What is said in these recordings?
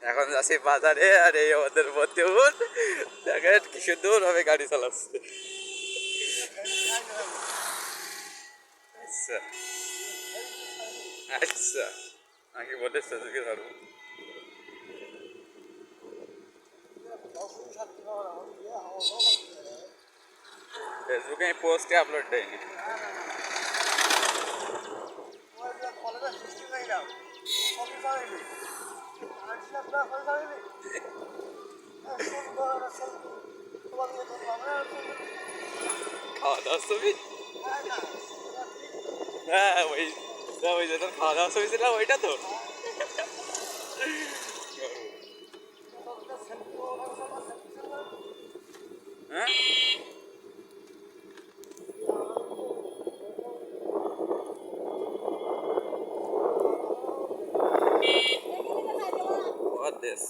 এখন যাচ্ছি বাজারে, আর এই আমাদের মধ্যে দেখেন কি সুন্দর ভাবে গাড়ি চালাচ্ছে। আচ্ছা আচ্ছা, নাকি বলে সুজুকি ধরবো। ফেসবুকে আমি পোস্টে আপলোড দেয়নি। খাওয়া দাওয়ার ছবি? হ্যাঁ ওই, ওই যে তোর খাওয়া দাওয়ার ছবি ছিল ওইটা তো। হ্যাঁ what this,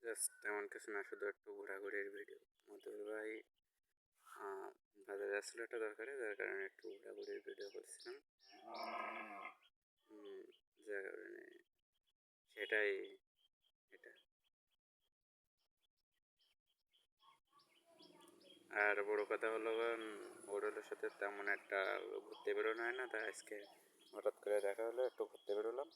জাস্ট তেমন কিছু না, শুধু একটু ঘোরাঘুরির ভিডিও। মধুর ভাই বাজারে আসলে একটা দরকারে, যার কারণে একটু ঘোরাঘুরির ভিডিও করছিলাম। যার কারণে সেটাই, এটা। আর বড় কথা হলো ওরলের সাথে তেমন একটা ঘুরতে বেরোনো হয় না, তাই আজকে হঠাৎ করে দেখা হলো, একটু ঘুরতে বেরোলাম।